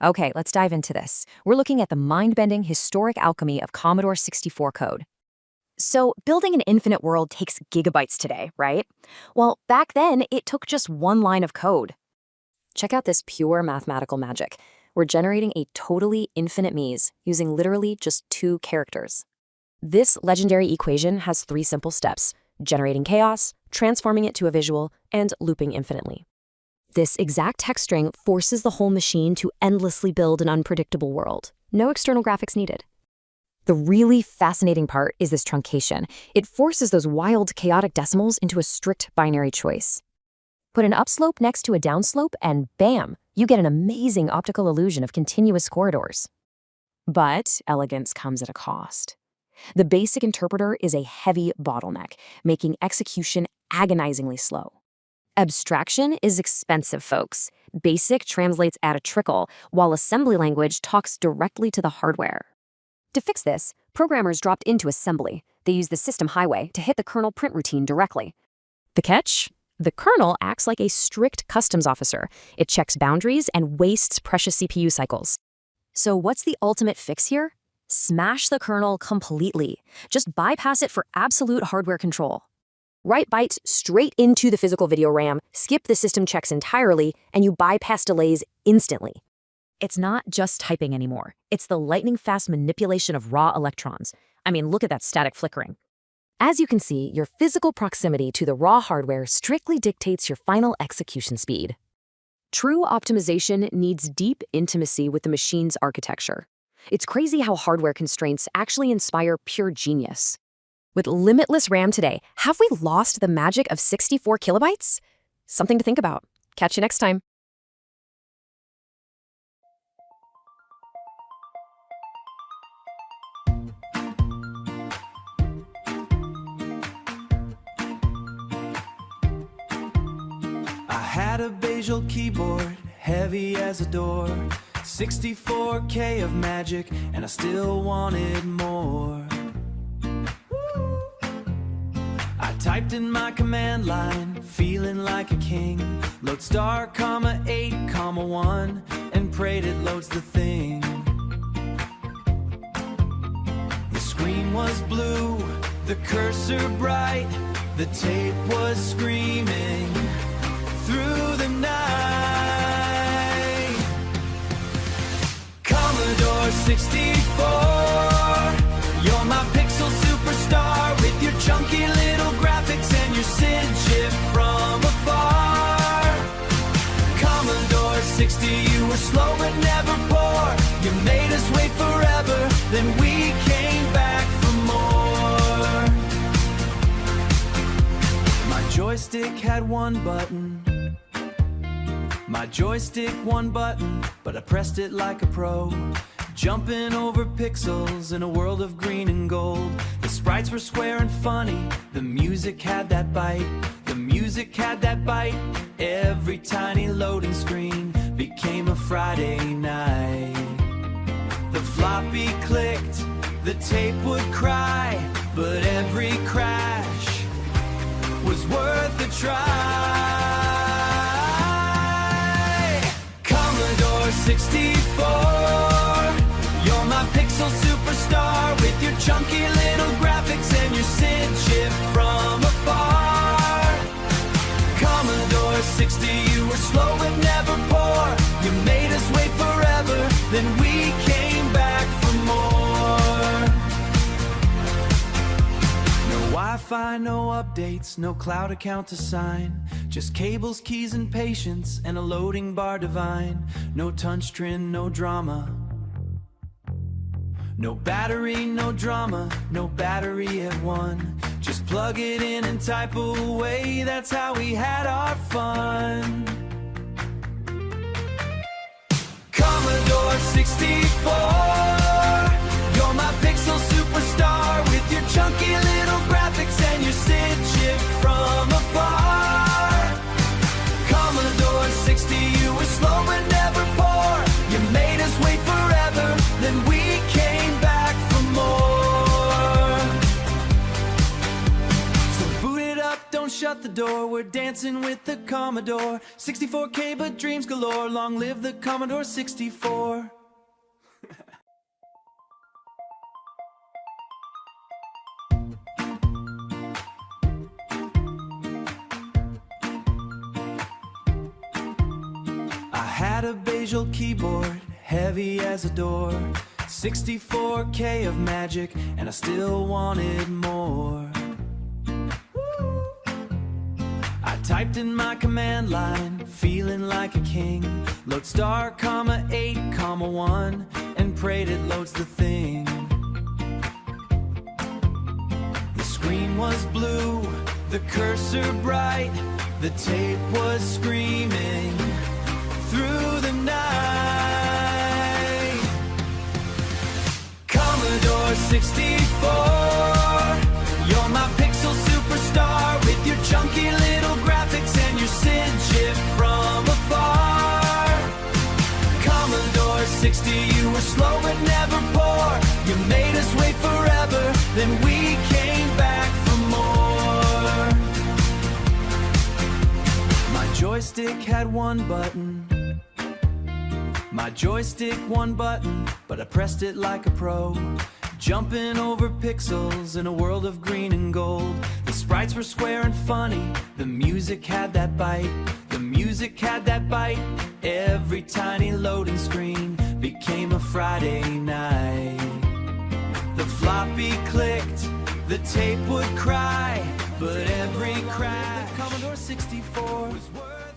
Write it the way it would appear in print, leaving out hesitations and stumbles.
Okay, let's dive into this. We're looking at the mind-bending historic alchemy of Commodore 64 code. So, building an infinite world takes gigabytes today, right? Well, back then, it took just one line of code. Check out this pure mathematical magic. We're generating a totally infinite maze using literally just 2 characters. This legendary equation has 3 simple steps: generating chaos, transforming it to a visual, and looping infinitely. This exact text string forces the whole machine to endlessly build an unpredictable world. No external graphics needed. The really fascinating part is this truncation. It forces those wild, chaotic decimals into a strict binary choice. Put an upslope next to a downslope, and bam, you get an amazing optical illusion of continuous corridors. But elegance comes at a cost. The basic interpreter is a heavy bottleneck, making execution agonizingly slow. Abstraction is expensive, folks. BASIC translates at a trickle, while assembly language talks directly to the hardware. To fix this, programmers dropped into assembly. They used the system highway to hit the kernel print routine directly. The catch? The kernel acts like a strict customs officer. It checks boundaries and wastes precious CPU cycles. So what's the ultimate fix here? Smash the kernel completely. Just bypass it for absolute hardware control. Write bytes straight into the physical video RAM, skip the system checks entirely, and you bypass delays instantly. It's not just typing anymore. It's the lightning-fast manipulation of raw electrons. I mean, look at that static flickering. As you can see, your physical proximity to the raw hardware strictly dictates your final execution speed. True optimization needs deep intimacy with the machine's architecture. It's crazy how hardware constraints actually inspire pure genius. With limitless RAM today, have we lost the magic of 64 kilobytes? Something to think about. Catch you next time. I had a bezel keyboard, heavy as a door, 64K of magic, and I still wanted more. I typed in my command line, feeling like a king. Load star, comma, 8, comma, 1, and prayed it loads the thing. The screen was blue, the cursor bright, the tape was screaming through the night. Commodore 64, you're my pixel superstar, with your chunky little graphics and your SID chip from afar. Commodore 60, you were slow but never poor. You made us wait forever, then we came back for more. My joystick had one button. My joystick, one button, but I pressed it like a pro. Jumping over pixels in a world of green and gold. The sprites were square and funny, the music had that bite. The music had that bite. Every tiny loading screen became a Friday night. The floppy clicked, the tape would cry, but every crash was worth a try. Commodore 64, you're my pixel superstar, with your chunky little graphics and your SID chip from afar. Commodore 60, you were slow but never poor. You made us wait forever, then we came back for more. No Wi-Fi, no updates, no cloud account to sign. Just cables, keys, and patience, and a loading bar divine. No touchscreen, no drama. No battery, no drama, no battery at 1. Just plug it in and type away, that's how we had our fun. Commodore 64, you're my pixel superstar, with your chunky little graphics and your SID chip from afar. Commodore 60, you were slow but never poor. You made us wait forever, then we came back for more. So boot it up, don't shut out the door. We're dancing with the Commodore 64K, but dreams galore. Long live the Commodore 64. I had a bezel keyboard, heavy as a door, 64K of magic, and I still wanted more. I typed in my command line, feeling like a king. Load star, comma 8, comma 1, and prayed it loads the thing. The screen was blue, the cursor bright, the tape was screaming through the night. Commodore 64, you're my pixel superstar, with your chunky little graphics and your SID chip from afar. Commodore 60, you were slow but never poor. You made us wait forever, then we came back for more. My joystick had one button. My joystick, one button, but I pressed it like a pro. Jumping over pixels in a world of green and gold. The sprites were square and funny, the music had that bite. The music had that bite. Every tiny loading screen became a Friday night. The floppy clicked, the tape would cry, but every crash, the Commodore 64 was worth